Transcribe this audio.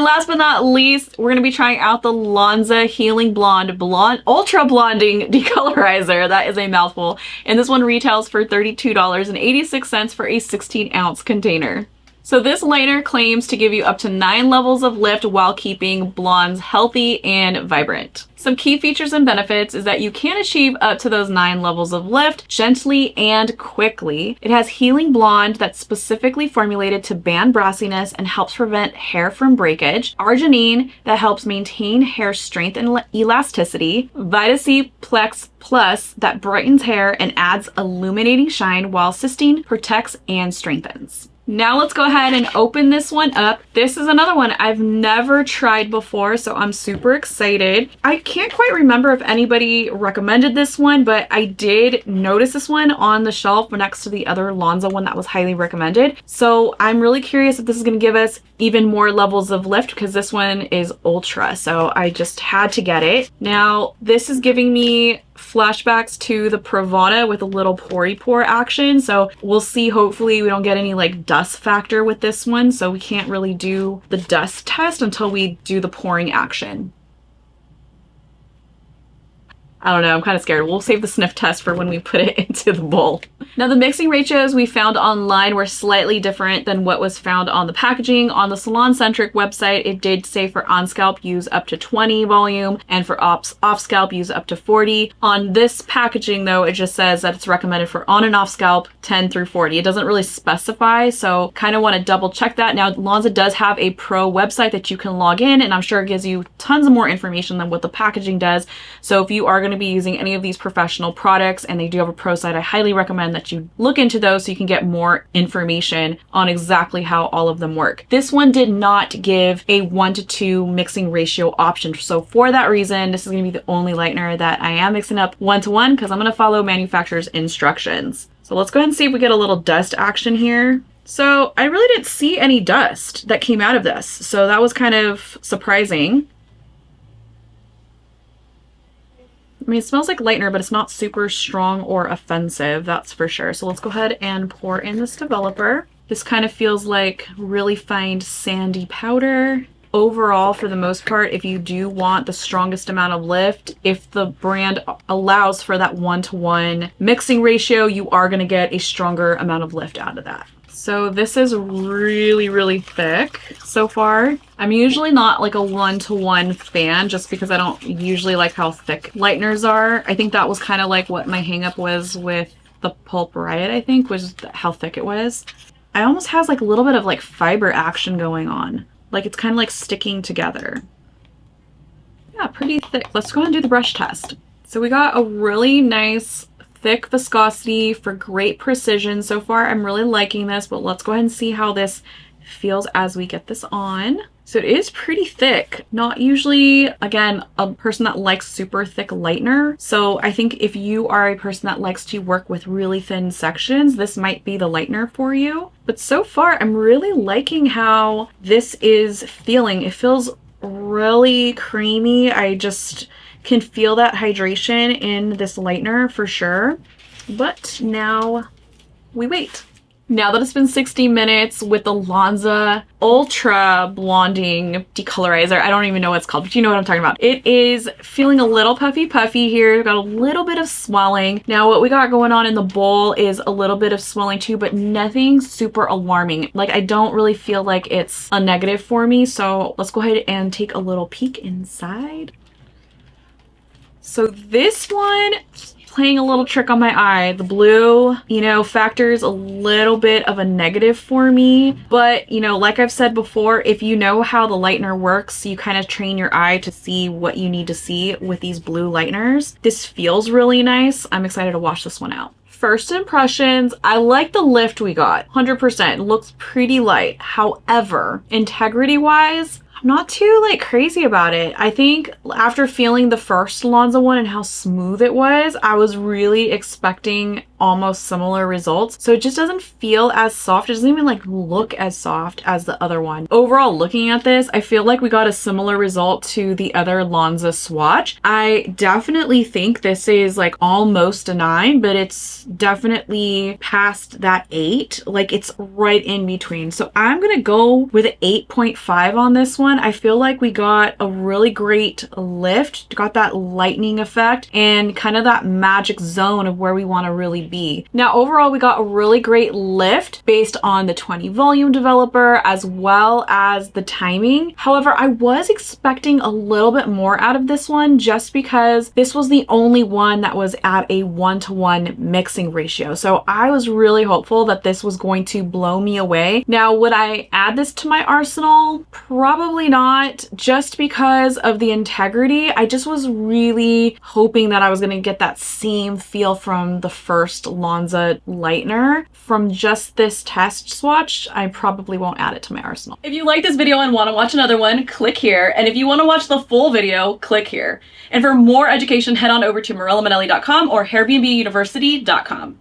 last but not least, we're gonna be trying out the Lanza Healing Blonde Ultra Blonding Decolorizer. That is a mouthful. And this one retails for $32.86 for a 16-ounce container. So this lightener claims to give you up to 9 levels of lift while keeping blondes healthy and vibrant. Some key features and benefits is that you can achieve up to those 9 levels of lift gently and quickly. It has Healing Blonde that's specifically formulated to ban brassiness and helps prevent hair from breakage. Arginine that helps maintain hair strength and elasticity. Vita C Plex Plus that brightens hair and adds illuminating shine, while cysteine protects and strengthens. Now let's go ahead and open this one up. This is another one I've never tried before, so I'm super excited. I can't quite remember if anybody recommended this one, but I did notice this one on the shelf next to the other Lanza one that was highly recommended. So I'm really curious if this is going to give us even more levels of lift, because this one is ultra, so I just had to get it. Now this is giving me flashbacks to the Pravada with a little pore action, so we'll see. Hopefully we don't get any like dust factor with this one, so we can't really do the dust test until we do the pouring action. I don't know, I'm kind of scared. We'll save the sniff test for when we put it into the bowl. Now the mixing ratios we found online were slightly different than what was found on the packaging. On the salon-centric website, it did say for on-scalp use up to 20 volume and for off-scalp use up to 40. On this packaging though, it just says that it's recommended for on and off scalp 10 through 40. It doesn't really specify, so kind of want to double check that. Now Lanza does have a pro website that you can log in, and I'm sure it gives you tons of more information than what the packaging does. So if you are going to be using any of these professional products and they do have a pro site, I highly recommend that you look into those so you can get more information on exactly how all of them work. This one did not give a 1 to 2 mixing ratio option, so for that reason this is going to be the only lightener that I am mixing up 1 to 1, because I'm going to follow manufacturer's instructions. So let's go ahead and see if we get a little dust action here. So I really didn't see any dust that came out of this, so that was kind of surprising. I mean, it smells like lightener, but it's not super strong or offensive, that's for sure. So let's go ahead and pour in this developer. This kind of feels like really fine sandy powder. Overall, for the most part, if you do want the strongest amount of lift, if the brand allows for that 1 to 1 mixing ratio, you are going to get a stronger amount of lift out of that. So this is really, really thick so far. I'm usually not like a 1 to 1 fan, just because I don't usually like how thick lighteners are. I think that was kind of like what my hang up was with the Pulp Riot, I think, was how thick it was. It almost has like a little bit of like fiber action going on. Like it's kind of like sticking together. Yeah, pretty thick. Let's go ahead and do the brush test. So we got a really nice thick viscosity for great precision. So far I'm really liking this, but let's go ahead and see how this feels as we get this on. So it is pretty thick. Not usually, again, a person that likes super thick lightener. So I think if you are a person that likes to work with really thin sections, this might be the lightener for you. But so far I'm really liking how this is feeling. It feels really creamy. I just can feel that hydration in this lightener for sure. But now we wait. Now that it's been 60 minutes with the Lanza Ultra Blonding Decolorizer, I don't even know what it's called, but you know what I'm talking about. It is feeling a little puffy here. We've got a little bit of swelling. Now what we got going on in the bowl is a little bit of swelling too, but nothing super alarming. Like I don't really feel like it's a negative for me. So let's go ahead and take a little peek inside. So this one, playing a little trick on my eye. The blue, you know, factors a little bit of a negative for me. But, you know, like I've said before, if you know how the lightener works, you kind of train your eye to see what you need to see with these blue lighteners. This feels really nice. I'm excited to wash this one out. First impressions, I like the lift we got, 100%. It looks pretty light. However, integrity-wise, I'm not too like crazy about it. I think after feeling the first Lanza one and how smooth it was, I was really expecting almost similar results. So it just doesn't feel as soft. It doesn't even like look as soft as the other one. Overall, looking at this, I feel like we got a similar result to the other Lanza swatch. I definitely think this is like almost a 9, but it's definitely past that 8. Like it's right in between. So I'm gonna go with an 8.5 on this one. I feel like we got a really great lift, got that lightening effect and kind of that magic zone of where we want to really be. Now overall, we got a really great lift based on the 20 volume developer as well as the timing. However, I was expecting a little bit more out of this one just because this was the only one that was at a 1-to-1 mixing ratio. So I was really hopeful that this was going to blow me away. Now, would I add this to my arsenal? Probably not, just because of the integrity. I just was really hoping that I was going to get that same feel from the first Lanza lightener. From just this test swatch, I probably won't add it to my arsenal. If you like this video and want to watch another one, click here. And if you want to watch the full video, click here. And for more education, head on over to marillamanelli.com or hairbnbuniversity.com.